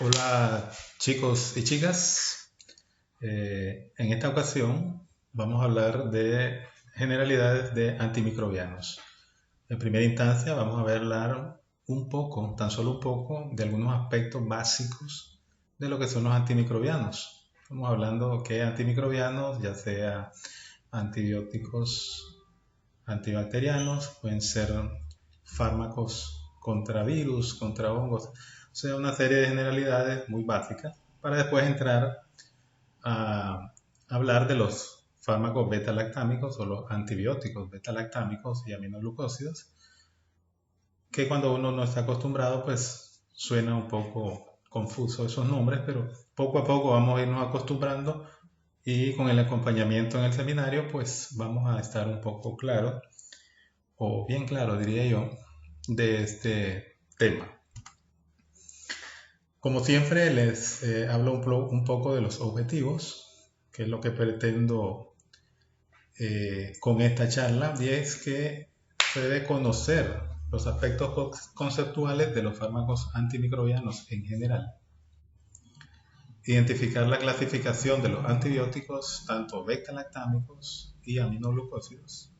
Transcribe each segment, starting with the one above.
Hola chicos y chicas. En esta ocasión vamos a hablar de generalidades de antimicrobianos. En primera instancia vamos a hablar un poco, tan solo un poco, de algunos aspectos básicos de lo que son los antimicrobianos. Estamos hablando que antimicrobianos, ya sea antibióticos, antibacterianos, pueden ser fármacos contra virus, contra hongos, o sea, una serie de generalidades muy básicas para después entrar a hablar de los fármacos beta-lactámicos o los antibióticos beta-lactámicos y aminoglucósidos, que cuando uno no está acostumbrado, pues suena un poco confuso esos nombres, pero poco a poco vamos a irnos acostumbrando y con el acompañamiento en el seminario, pues vamos a estar un poco claros, o bien claro diría yo, de este tema. Como siempre, les hablo un poco de los objetivos, que es lo que pretendo con esta charla, y es que se debe conocer los aspectos conceptuales de los fármacos antimicrobianos en general, identificar la clasificación de los antibióticos, tanto beta-lactámicos y aminoglucósidos,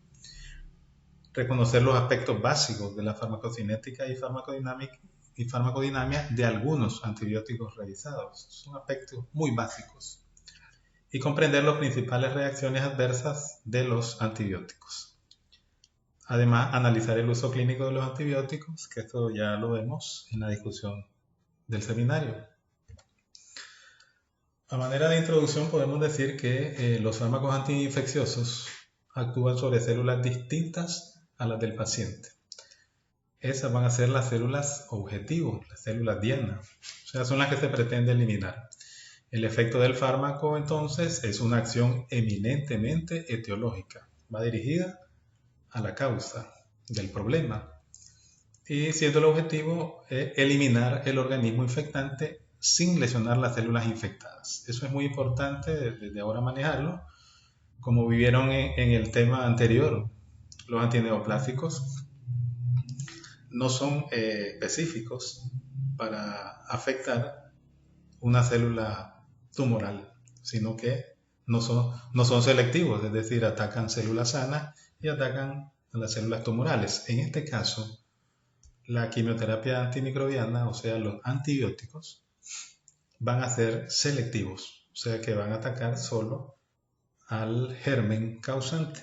reconocer los aspectos básicos de la farmacocinética y farmacodinamia de algunos antibióticos revisados. Son aspectos muy básicos. Y comprender las principales reacciones adversas de los antibióticos. Además, analizar el uso clínico de los antibióticos, que esto ya lo vemos en la discusión del seminario. A manera de introducción podemos decir que los fármacos antiinfecciosos actúan sobre células distintas a las del paciente. Esas van a ser las células objetivo, las células diana, o sea, son las que se pretende eliminar. El efecto del fármaco, entonces, es una acción eminentemente etiológica, va dirigida a la causa del problema y siendo el objetivo eliminar el organismo infectante sin lesionar las células infectadas. Eso es muy importante desde ahora manejarlo, como vivieron en el tema anterior. Los antineoplásicos no son específicos para afectar una célula tumoral, sino que no son selectivos, es decir, atacan células sanas y atacan a las células tumorales. En este caso, la quimioterapia antimicrobiana, o sea, los antibióticos, van a ser selectivos, o sea que van a atacar solo al germen causante.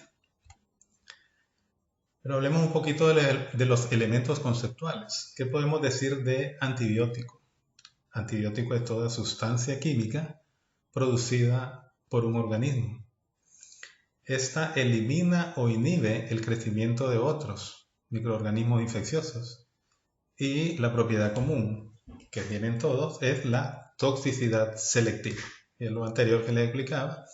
Pero hablemos un poquito de los elementos conceptuales. ¿Qué podemos decir de antibiótico? Antibiótico es toda sustancia química producida por un organismo. Esta elimina o inhibe el crecimiento de otros microorganismos infecciosos. Y la propiedad común que tienen todos es la toxicidad selectiva. Y en lo anterior que les explicaba,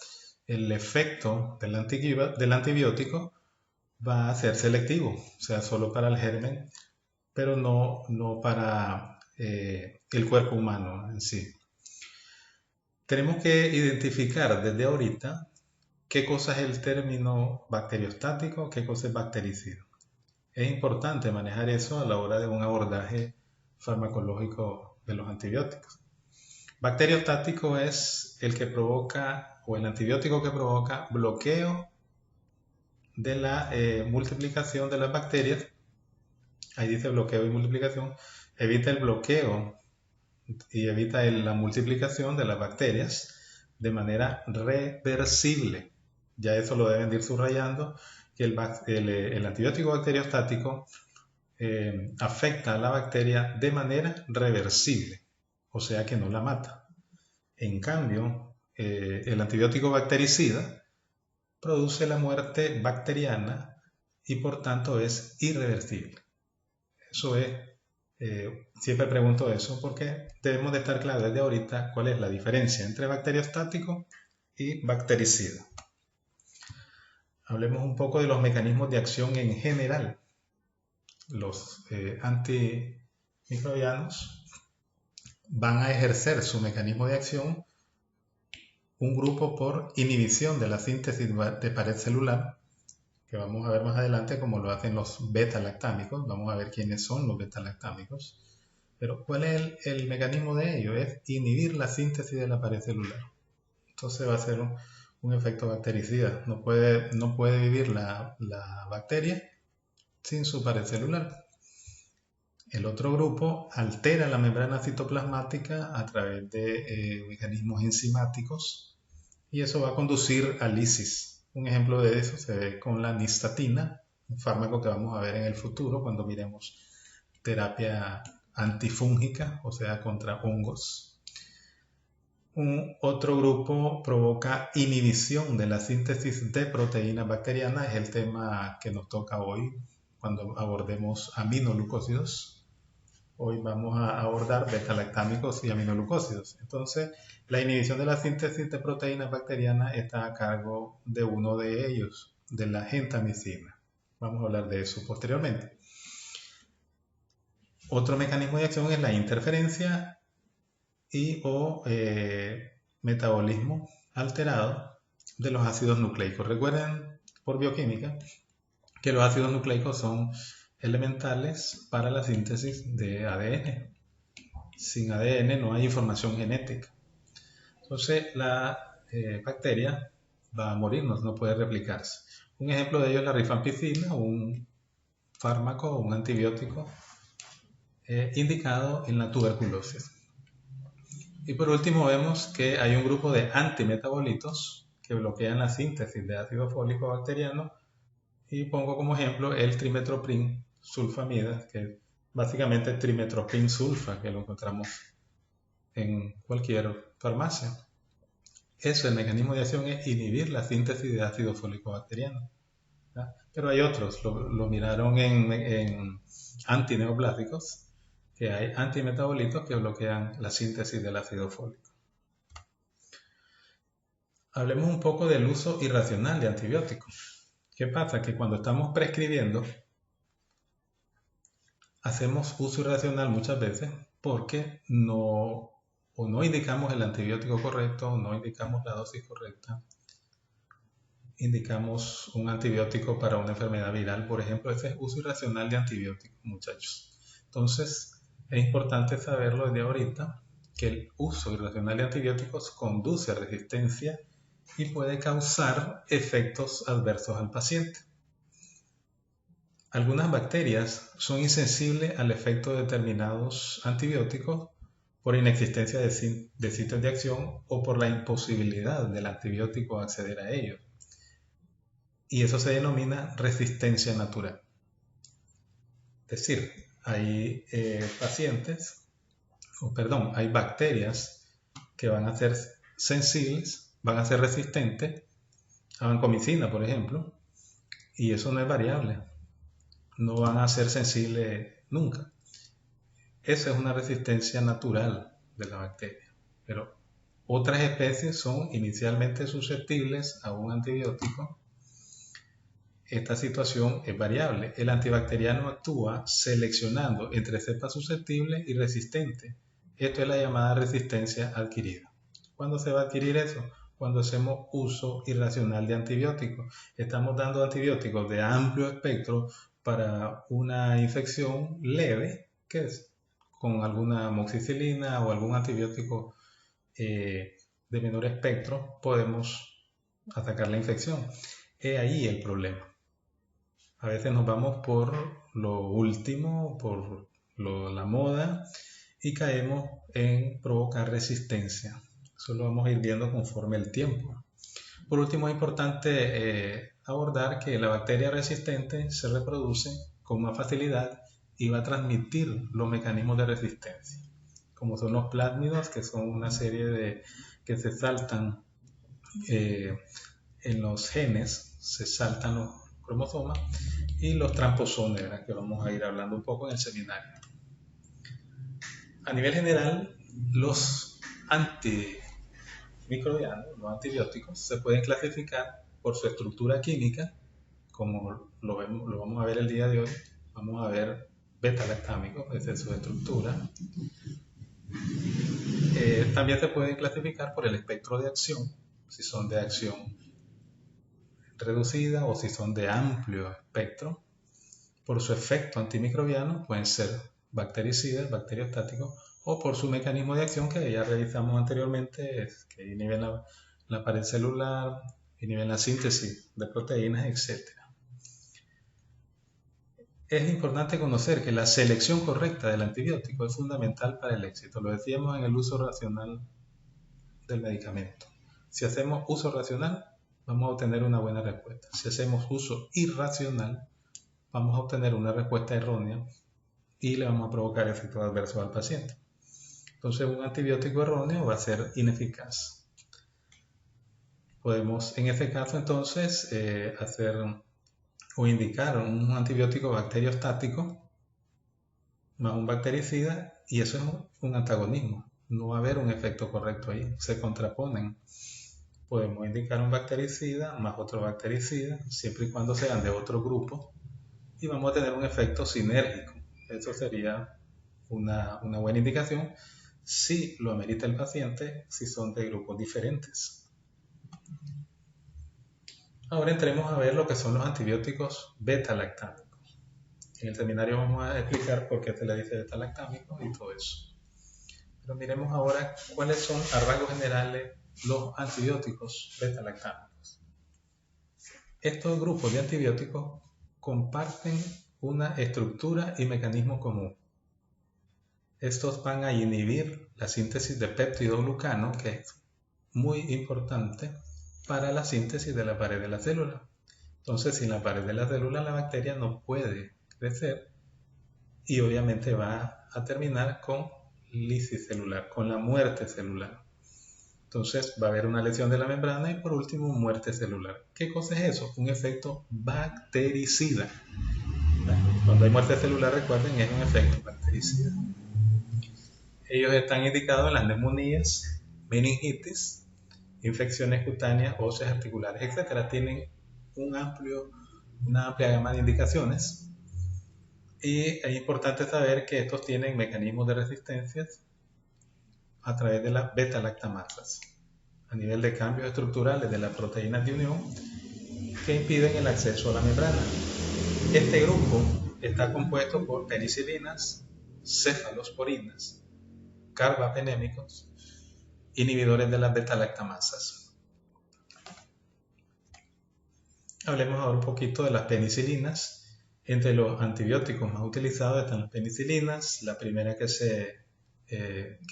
el efecto del antibiótico va a ser selectivo, o sea, solo para el germen, pero no para el cuerpo humano en sí. Tenemos que identificar desde ahorita qué cosa es el término bacteriostático, qué cosa es bactericida. Es importante manejar eso a la hora de un abordaje farmacológico de los antibióticos. Bacteriostático es el que provoca, o el antibiótico que provoca bloqueo de la multiplicación de las bacterias. Ahí dice bloqueo y multiplicación. Evita el bloqueo y evita la multiplicación de las bacterias de manera reversible. Ya eso lo deben ir subrayando, que el antibiótico bacteriostático afecta a la bacteria de manera reversible, o sea que no la mata. En cambio, el antibiótico bactericida produce la muerte bacteriana y por tanto es irreversible. Eso es, siempre pregunto eso porque debemos de estar claros desde ahorita cuál es la diferencia entre bacteriostático y bactericida. Hablemos un poco de los mecanismos de acción en general. Los antimicrobianos van a ejercer su mecanismo de acción, un grupo por inhibición de la síntesis de pared celular, que vamos a ver más adelante cómo lo hacen los beta-lactámicos. Vamos a ver quiénes son los beta-lactámicos. Pero ¿cuál es el mecanismo de ello? Es inhibir la síntesis de la pared celular. Entonces va a ser un efecto bactericida. No puede vivir la bacteria sin su pared celular. El otro grupo altera la membrana citoplasmática a través de mecanismos enzimáticos y eso va a conducir a lisis. Un ejemplo de eso se ve con la nistatina, un fármaco que vamos a ver en el futuro cuando miremos terapia antifúngica, o sea, contra hongos. Otro grupo provoca inhibición de la síntesis de proteínas bacterianas, es el tema que nos toca hoy cuando abordemos aminoglucósidos. Hoy vamos a abordar beta-lactámicos y aminoglucósidos. Entonces, la inhibición de la síntesis de proteínas bacterianas está a cargo de uno de ellos, de la gentamicina. Vamos a hablar de eso posteriormente. Otro mecanismo de acción es la interferencia o metabolismo alterado de los ácidos nucleicos. Recuerden por bioquímica que los ácidos nucleicos son elementales para la síntesis de ADN. Sin ADN no hay información genética. Entonces la bacteria va a morir, no puede replicarse. Un ejemplo de ello es la rifampicina, un fármaco, un antibiótico indicado en la tuberculosis. Y por último vemos que hay un grupo de antimetabolitos que bloquean la síntesis de ácido fólico bacteriano y pongo como ejemplo el trimetoprim sulfamida, que básicamente es trimetoprim sulfa, que lo encontramos en cualquier farmacia. Eso, el mecanismo de acción es inhibir la síntesis de ácido fólico bacteriano. ¿Ya? Pero hay otros, lo miraron en antineoplásicos, que hay antimetabolitos que bloquean la síntesis del ácido fólico. Hablemos un poco del uso irracional de antibióticos. ¿Qué pasa? Que cuando estamos prescribiendo, hacemos uso irracional muchas veces porque no indicamos el antibiótico correcto, no indicamos la dosis correcta, indicamos un antibiótico para una enfermedad viral, por ejemplo. Ese es uso irracional de antibióticos, muchachos. Entonces, es importante saberlo desde ahorita, que el uso irracional de antibióticos conduce a resistencia y puede causar efectos adversos al paciente. Algunas bacterias son insensibles al efecto de determinados antibióticos por inexistencia de sitios de acción o por la imposibilidad del antibiótico acceder a ellos. Y eso se denomina resistencia natural. Es decir, hay hay bacterias que van a ser sensibles, van a ser resistentes a vancomicina, por ejemplo, y eso no es variable. No van a ser sensibles nunca. Esa es una resistencia natural de la bacteria. Pero otras especies son inicialmente susceptibles a un antibiótico. Esta situación es variable. El antibacteriano actúa seleccionando entre cepas susceptibles y resistentes. Esto es la llamada resistencia adquirida. ¿Cuándo se va a adquirir eso? Cuando hacemos uso irracional de antibióticos. Estamos dando antibióticos de amplio espectro para una infección leve, que es con alguna amoxicilina o algún antibiótico de menor espectro, podemos atacar la infección. Es ahí el problema. A veces nos vamos por lo último, por la moda, y caemos en provocar resistencia. Eso lo vamos a ir viendo conforme el tiempo. Por último, es importante abordar que la bacteria resistente se reproduce con más facilidad y va a transmitir los mecanismos de resistencia, como son los plásmidos, que son una serie que se saltan en los genes, se saltan los cromosomas, y los tramposones, ¿verdad? Que vamos a ir hablando un poco en el seminario. A nivel general, los antimicrobianos, los antibióticos, se pueden clasificar por su estructura química, como lo vamos a ver el día de hoy. Vamos a ver beta-lactámicos, esa es su estructura. También se pueden clasificar por el espectro de acción, si son de acción reducida o si son de amplio espectro. Por su efecto antimicrobiano pueden ser bactericida, bacteriostático, o por su mecanismo de acción que ya revisamos anteriormente, que inhiben la pared celular, inhiben la síntesis de proteínas, etc. Es importante conocer que la selección correcta del antibiótico es fundamental para el éxito. Lo decíamos en el uso racional del medicamento. Si hacemos uso racional, vamos a obtener una buena respuesta. Si hacemos uso irracional, vamos a obtener una respuesta errónea y le vamos a provocar efectos adversos al paciente. Entonces, un antibiótico erróneo va a ser ineficaz. Podemos, en este caso, entonces, hacer o indicar un antibiótico bacteriostático más un bactericida, y eso es un antagonismo. No va a haber un efecto correcto ahí, se contraponen. Podemos indicar un bactericida más otro bactericida, siempre y cuando sean de otro grupo, y vamos a tener un efecto sinérgico. Eso sería una buena indicación si lo amerita el paciente, si son de grupos diferentes. Ahora entremos a ver lo que son los antibióticos beta-lactámicos. En el seminario vamos a explicar por qué se le dice beta-lactámico y todo eso. Pero miremos ahora cuáles son, a rasgos generales, los antibióticos beta-lactámicos. Estos grupos de antibióticos comparten una estructura y mecanismo común. Estos van a inhibir la síntesis de péptidoglucano, que es muy importante para la síntesis de la pared de la célula. Entonces, sin la pared de la célula, la bacteria no puede crecer y obviamente va a terminar con lisis celular, con la muerte celular. Entonces va a haber una lesión de la membrana y por último muerte celular. ¿Qué cosa es eso? Un efecto bactericida. Cuando hay muerte celular, recuerden, es un efecto bactericida. Ellos están indicados en las neumonías, meningitis, infecciones cutáneas, óseas, articulares, etc. Tienen una amplia gama de indicaciones. Y es importante saber que estos tienen mecanismos de resistencia a través de las beta-lactamasas, a nivel de cambios estructurales de las proteínas de unión que impiden el acceso a la membrana. Este grupo está compuesto por penicilinas, cefalosporinas, carbapenémicos, inhibidores de las beta-lactamasas. Hablemos ahora un poquito de las penicilinas. Entre los antibióticos más utilizados están las penicilinas. La primera que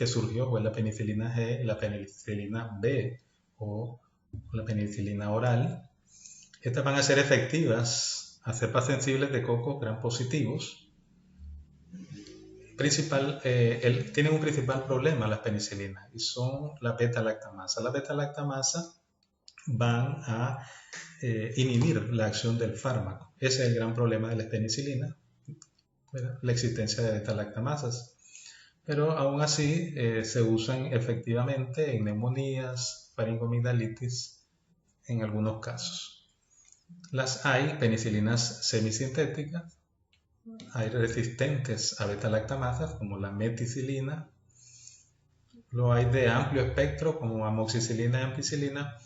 surgió fue la penicilina G, la penicilina B o la penicilina oral. Estas van a ser efectivas a cepas sensibles de coco gram positivos. Tienen un principal problema las penicilinas y son la beta-lactamasa. La beta-lactamasa van a inhibir la acción del fármaco. Ese es el gran problema de las penicilinas, la existencia de beta-lactamasas. Pero aún así se usan efectivamente en neumonías, faringomigdalitis, en algunos casos. Hay penicilinas semisintéticas, hay resistentes a beta-lactamasas como la meticilina, lo hay de amplio espectro como amoxicilina y ampicilina,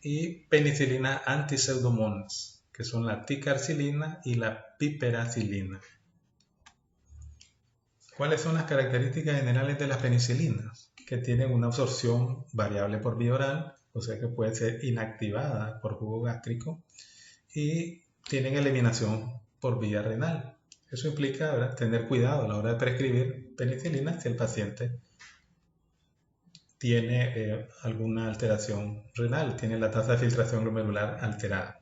y penicilina antipseudomonas, que son la ticarcilina y la piperacilina. ¿Cuáles son las características generales de las penicilinas? Que tienen una absorción variable por vía oral, o sea que puede ser inactivada por jugo gástrico, y tienen eliminación por vía renal. Eso implica, ¿verdad?, tener cuidado a la hora de prescribir penicilina si el paciente tiene alguna alteración renal, tiene la tasa de filtración glomerular alterada.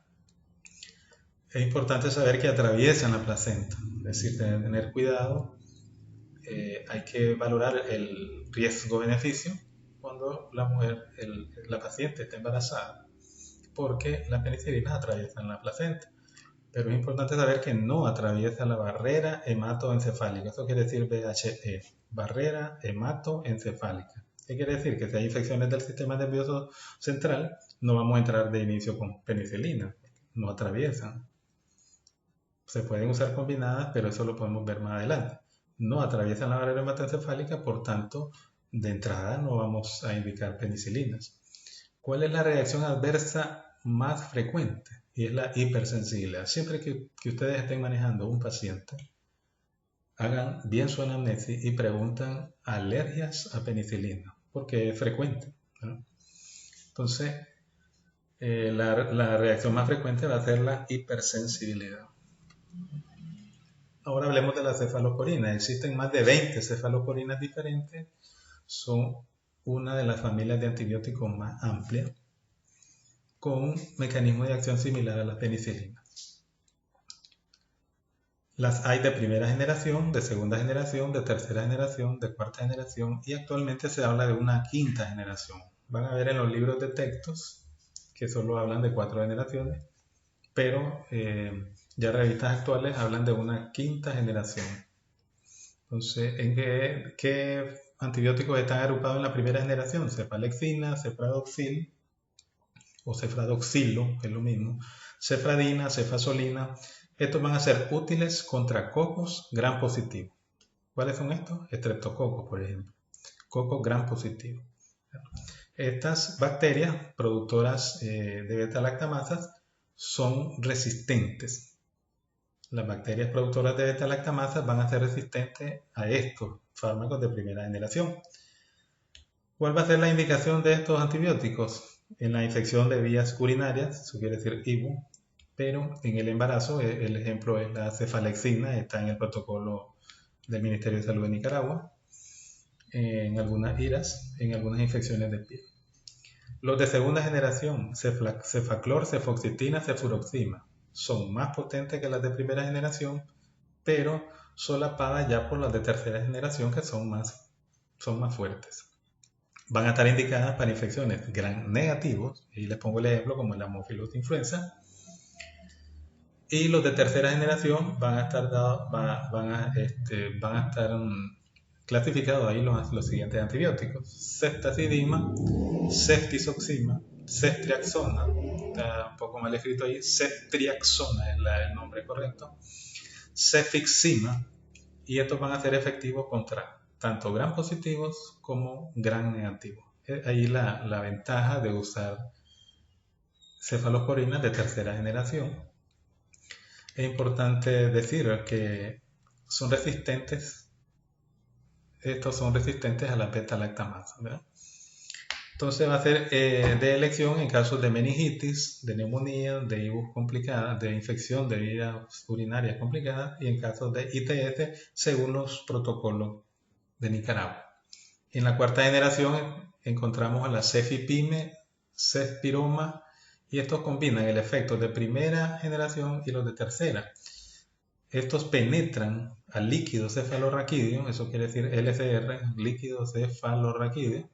Es importante saber que atraviesan la placenta, es decir, tener cuidado. Hay que valorar el riesgo-beneficio cuando la paciente está embarazada, porque las penicilinas atraviesan la placenta. Pero es importante saber que no atraviesa la barrera hematoencefálica. Eso quiere decir BHE, barrera hematoencefálica. ¿Qué quiere decir? Que si hay infecciones del sistema nervioso central, no vamos a entrar de inicio con penicilina, no atraviesan. Se pueden usar combinadas, pero eso lo podemos ver más adelante. No atraviesan la barrera hematoencefálica, por tanto, de entrada no vamos a indicar penicilinas. ¿Cuál es la reacción adversa más frecuente? Y es la hipersensibilidad. Siempre que ustedes estén manejando un paciente hagan bien su anamnesis y preguntan alergias a penicilina, porque es frecuente, ¿no? Entonces, la reacción más frecuente va a ser la hipersensibilidad. Ahora hablemos de la cefalosporina. Existen más de 20 cefalosporinas diferentes. Son una de las familias de antibióticos más amplias, con un mecanismo de acción similar a la penicilina. Las hay de primera generación, de segunda generación, de tercera generación, de cuarta generación y actualmente se habla de una quinta generación. Van a ver en los libros de textos que solo hablan de 4 generaciones, pero ya revistas actuales hablan de una quinta generación. Entonces, ¿en qué antibióticos están agrupados en la primera generación? Cefalexina, cefradoxil o cefradoxilo, que es lo mismo, cefradina, cefazolina. Estos van a ser útiles contra cocos gram positivo. ¿Cuáles son estos? Estreptococos, por ejemplo. Cocos gram positivo. Estas bacterias productoras de beta-lactamasas son resistentes. Las bacterias productoras de beta-lactamasas van a ser resistentes a estos fármacos de primera generación. ¿Cuál va a ser la indicación de estos antibióticos? En la infección de vías urinarias, eso quiere decir IBU, pero en el embarazo, el ejemplo es la cefalexina, está en el protocolo del Ministerio de Salud de Nicaragua, en algunas IRAS, en algunas infecciones de piel. Los de segunda generación, cefaclor, cefoxitina, cefuroxima, son más potentes que las de primera generación, pero solapadas ya por las de tercera generación que son más fuertes. Van a estar indicadas para infecciones gram negativos, y les pongo el ejemplo como el Haemophilus influenza, y los de tercera generación van a estar clasificados ahí los siguientes antibióticos: ceftazidima, ceftizoxima, ceftriaxona, está un poco mal escrito ahí, ceftriaxona es el nombre correcto, cefixima, y estos van a ser efectivos contra tanto gram positivos como gram negativos. Ahí la ventaja de usar cefalosporinas de tercera generación. Es importante decir que estos son resistentes a la beta-lactamasa, ¿verdad? Entonces va a ser de elección en casos de meningitis, de neumonía, de IBUS complicadas, de infección de vías urinarias complicadas y en casos de ITS según los protocolos de Nicaragua. En la cuarta generación encontramos a la cefipime, cefpiroma, y estos combinan el efecto de primera generación y los de tercera. Estos penetran al líquido cefalorraquídeo, eso quiere decir LCR, líquido cefalorraquídeo,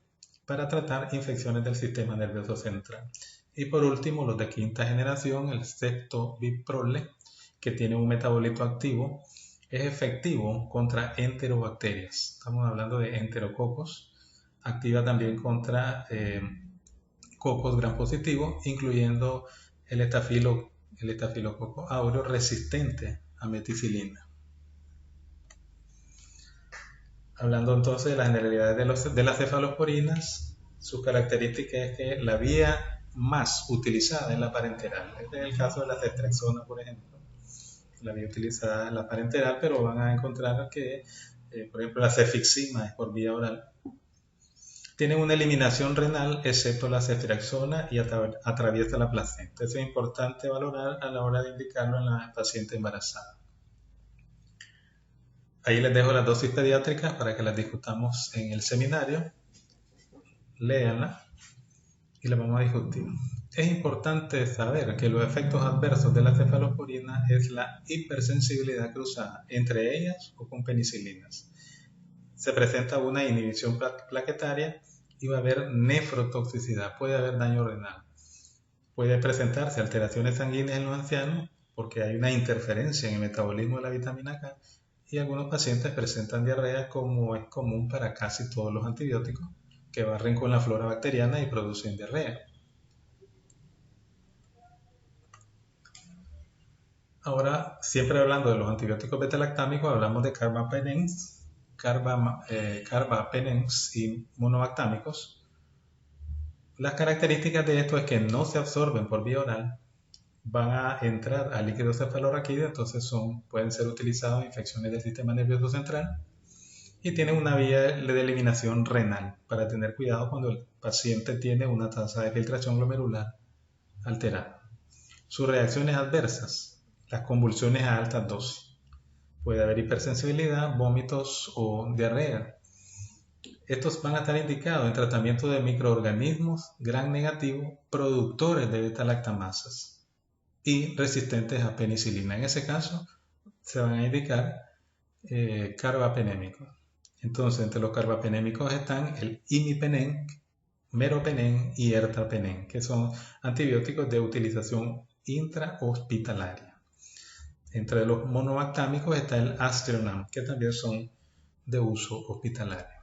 para tratar infecciones del sistema nervioso central. Y por último, los de quinta generación, el ceftobiprole, que tiene un metabolito activo, es efectivo contra enterobacterias. Estamos hablando de enterococos. Activa también contra cocos gram positivos, incluyendo el estafilococo áureo resistente a meticilina. Hablando entonces de las generalidades de las cefalosporinas, su característica es que la vía más utilizada es la parenteral. Este es el caso de la ceftriaxona, por ejemplo. La vía utilizada es la parenteral, pero van a encontrar que, por ejemplo, la cefixima es por vía oral. Tienen una eliminación renal, excepto la ceftriaxona, y atraviesa la placenta. Eso es importante valorar a la hora de indicarlo en la paciente embarazada. Ahí les dejo las dosis pediátricas para que las discutamos en el seminario. Léanla y la vamos a discutir. Es importante saber que los efectos adversos de la cefalosporina es la hipersensibilidad cruzada, entre ellas o con penicilinas. Se presenta una inhibición plaquetaria y va a haber nefrotoxicidad, puede haber daño renal. Puede presentarse alteraciones sanguíneas en los ancianos porque hay una interferencia en el metabolismo de la vitamina K, y algunos pacientes presentan diarrea, como es común para casi todos los antibióticos, que barren con la flora bacteriana y producen diarrea. Ahora, siempre hablando de los antibióticos beta-lactámicos, hablamos de carbapenems y monobactámicos. Las características de esto es que no se absorben por vía oral, van a entrar al líquido cefalorraquídeo, entonces pueden ser utilizados en infecciones del sistema nervioso central y tienen una vía de eliminación renal para tener cuidado cuando el paciente tiene una tasa de filtración glomerular alterada. Sus reacciones adversas, las convulsiones a altas dosis. Puede haber hipersensibilidad, vómitos o diarrea. Estos van a estar indicados en tratamiento de microorganismos gram negativo productores de beta-lactamasas y resistentes a penicilina. En ese caso se van a indicar carbapenémicos. Entonces, entre los carbapenémicos están el imipenem, meropenem y ertapenem, que son antibióticos de utilización intrahospitalaria. Entre los monobactámicos está el aztreonam, que también son de uso hospitalario.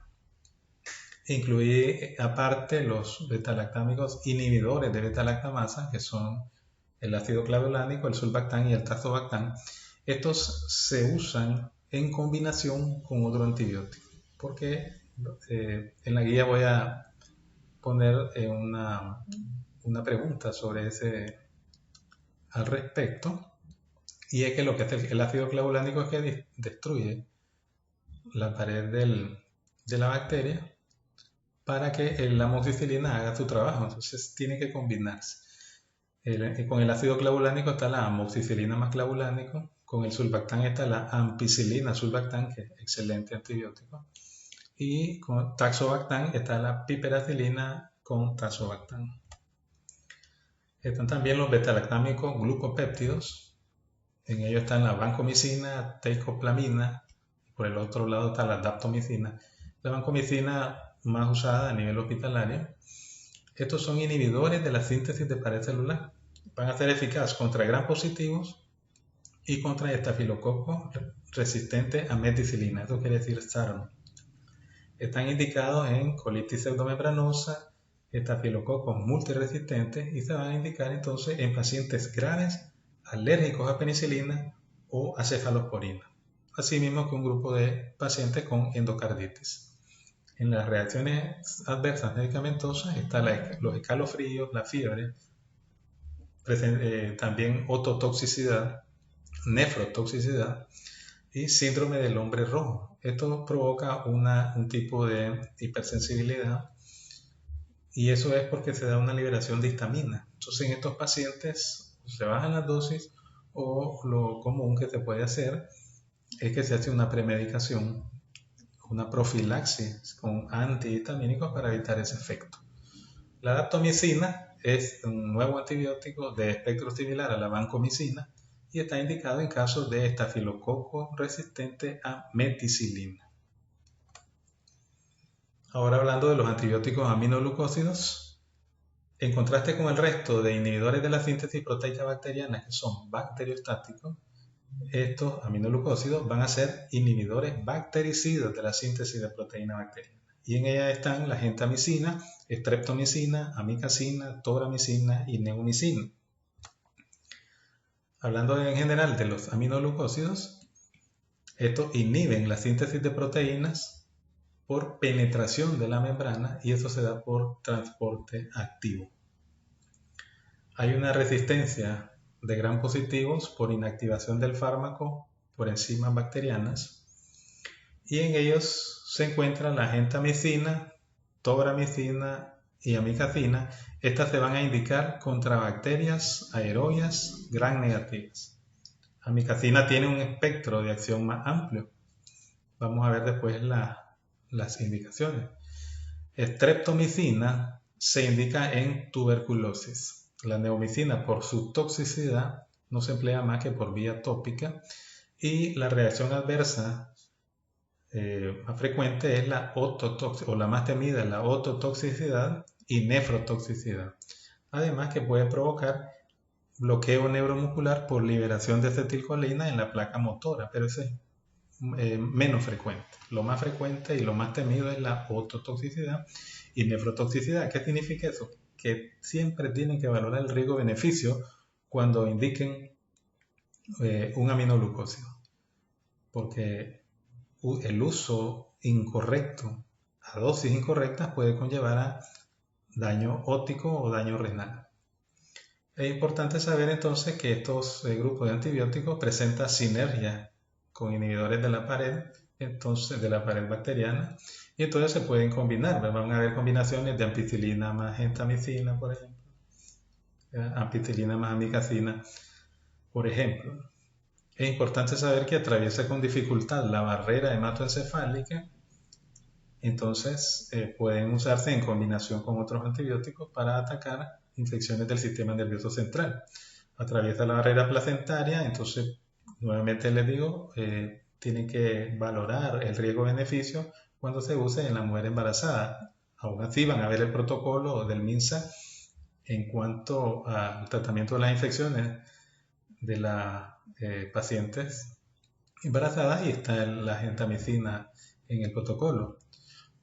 Incluye aparte los beta-lactámicos inhibidores de beta-lactamasa, que son el ácido clavulánico, el sulbactam y el tazobactam. Estos se usan en combinación con otro antibiótico, porque en la guía voy a poner una pregunta sobre al respecto, y es que lo que hace el ácido clavulánico es que destruye la pared de la bacteria para que la amoxicilina haga su trabajo, entonces tiene que combinarse. Con el ácido clavulánico está la amoxicilina más clavulánico, con el sulbactam está la ampicilina sulbactam, que es excelente antibiótico, y con tazobactam está la piperacilina con tazobactam. Están también los beta-lactámicos glucopéptidos, en ellos están la vancomicina, teicoplamina, y por el otro lado está la daptomicina. La vancomicina más usada a nivel hospitalario. Estos son inhibidores de la síntesis de pared celular. Van a ser eficaces contra gram positivos y contra estafilococos resistentes a meticilina. Esto quiere decir SARM. Están indicados en colitis pseudomembranosa, estafilococos multiresistentes y se van a indicar entonces en pacientes graves, alérgicos a penicilina o a cefalosporina. Asimismo que un grupo de pacientes con endocarditis. En las reacciones adversas medicamentosas están los escalofríos, la fiebre, también ototoxicidad, nefrotoxicidad y síndrome del hombre rojo. Esto provoca un tipo de hipersensibilidad y eso es porque se da una liberación de histamina. Entonces en estos pacientes se bajan las dosis o lo común que se puede hacer es que se hace una premedicación, una profilaxis con antihistamínicos para evitar ese efecto. La daptomicina es un nuevo antibiótico de espectro similar a la vancomicina y está indicado en casos de estafilococo resistente a meticilina. Ahora hablando de los antibióticos aminoglucósidos, en contraste con el resto de inhibidores de la síntesis proteica bacteriana que son bacteriostáticos, estos aminoglucósidos van a ser inhibidores bactericidas de la síntesis de proteína bacteriana. Y en ellas están la gentamicina, streptomicina, amicacina, tobramicina y neumicina. Hablando en general de los aminoglucósidos, estos inhiben la síntesis de proteínas por penetración de la membrana y eso se da por transporte activo. Hay una resistencia de gram positivos por inactivación del fármaco por enzimas bacterianas y en ellos se encuentran la gentamicina, tobramicina y amicacina. Estas se van a indicar contra bacterias aerobias gram negativas. Amicacina tiene un espectro de acción más amplio. Vamos a ver después las indicaciones. Streptomicina se indica en tuberculosis. La neumicina, por su toxicidad, no se emplea más que por vía tópica y la reacción adversa más frecuente es la ototoxicidad, o la más temida es la ototoxicidad y nefrotoxicidad. Además que puede provocar bloqueo neuromuscular por liberación de acetilcolina en la placa motora, pero ese es menos frecuente. Lo más frecuente y lo más temido es la ototoxicidad y nefrotoxicidad. ¿Qué significa eso? Que siempre tienen que valorar el riesgo-beneficio cuando indiquen un aminoglucósido, porque el uso incorrecto a dosis incorrectas puede conllevar a daño óptico o daño renal. Es importante saber entonces que estos grupos de antibióticos presentan sinergia con inhibidores de la pared, entonces de la pared bacteriana, y entonces se pueden combinar. Van a haber combinaciones de ampicilina más gentamicina, por ejemplo, ampicilina más amicacina, por ejemplo. Es importante saber que atraviesa con dificultad la barrera hematoencefálica, entonces pueden usarse en combinación con otros antibióticos para atacar infecciones del sistema nervioso central. Atraviesa la barrera placentaria, entonces nuevamente les digo, tienen que valorar el riesgo-beneficio cuando se use en la mujer embarazada. Aún así van a ver el protocolo del MINSA en cuanto al tratamiento de las infecciones de las pacientes embarazadas y está la gentamicina en el protocolo.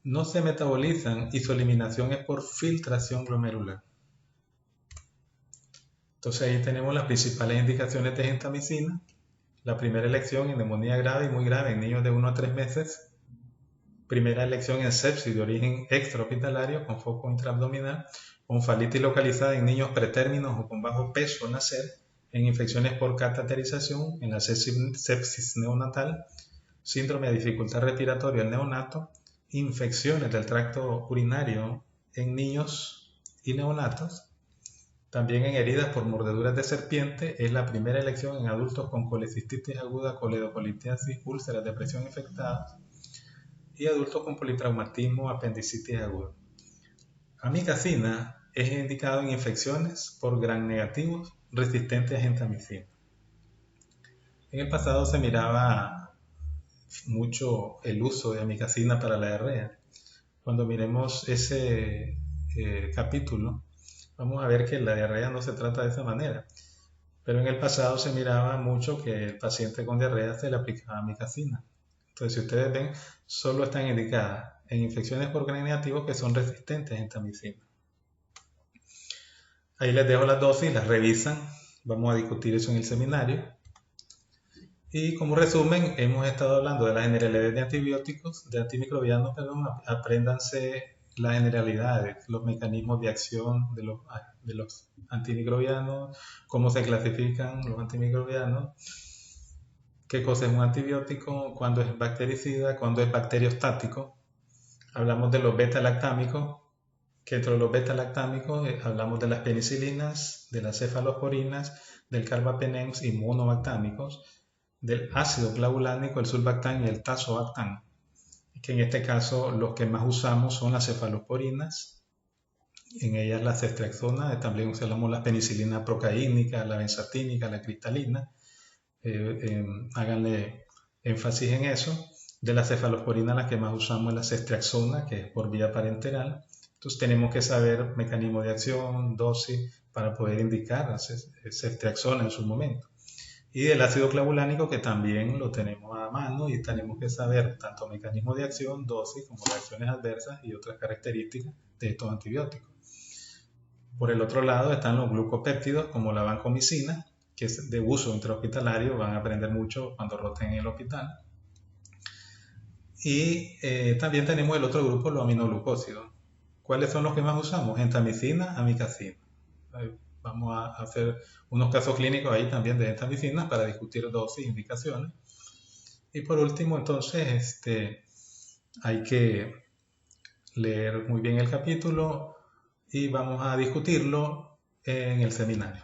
No se metabolizan y su eliminación es por filtración glomerular. Entonces ahí tenemos las principales indicaciones de gentamicina. La primera elección en neumonía grave y muy grave en niños de 1 a 3 meses. Primera elección en sepsis de origen extrahospitalario con foco intraabdominal. Onfalitis localizada en niños pretérminos o con bajo peso al nacer. En infecciones por cateterización, en la sepsis neonatal. Síndrome de dificultad respiratoria en neonato. Infecciones del tracto urinario en niños y neonatos. También en heridas por mordeduras de serpiente es la primera elección en adultos con colecistitis aguda, coledocolitiasis, úlceras de presión infectadas y adultos con politraumatismo, apendicitis aguda. Amicacina es indicado en infecciones por gram negativos resistentes a gentamicina. En el pasado se miraba mucho el uso de amicacina para la diarrea. Cuando miremos ese capítulo, vamos a ver que la diarrea no se trata de esa manera. Pero en el pasado se miraba mucho que el paciente con diarrea se le aplicaba amicacina. Entonces, si ustedes ven, solo están indicadas en infecciones por gram negativos que son resistentes a gentamicina. Ahí les dejo las dosis, las revisan. Vamos a discutir eso en el seminario. Y como resumen, hemos estado hablando de las generalidades de antibióticos, de antimicrobianos, perdón. Apréndanse las generalidades, los mecanismos de acción de los antimicrobianos, cómo se clasifican los antimicrobianos, qué cosa es un antibiótico, cuándo es bactericida, cuándo es bacteriostático. Hablamos de los beta-lactámicos, que entre los beta-lactámicos hablamos de las penicilinas, de las cefalosporinas, del carbapenems y monobactámicos, del ácido clavulánico, el sulbactam y el tazobactam, que en este caso los que más usamos son las cefalosporinas, en ellas la ceftriaxona, también usamos la penicilina procaínica, la benzatínica, la cristalina, háganle énfasis en eso. De la cefalosporina la que más usamos es la ceftriaxona, que es por vía parenteral. Entonces tenemos que saber mecanismo de acción, dosis, para poder indicar la ceftriaxona en su momento. Y del ácido clavulánico, que también lo tenemos a mano y tenemos que saber tanto mecanismo de acción, dosis, como reacciones adversas y otras características de estos antibióticos. Por el otro lado están los glucopéptidos, como la vancomicina, que es de uso intrahospitalario, van a aprender mucho cuando roten en el hospital. Y también tenemos el otro grupo, los aminoglucósidos. ¿Cuáles son los que más usamos? Gentamicina, amicacina. Vamos a hacer unos casos clínicos ahí también de gentamicina para discutir dosis e indicaciones. Y por último, entonces, hay que leer muy bien el capítulo y vamos a discutirlo en el seminario.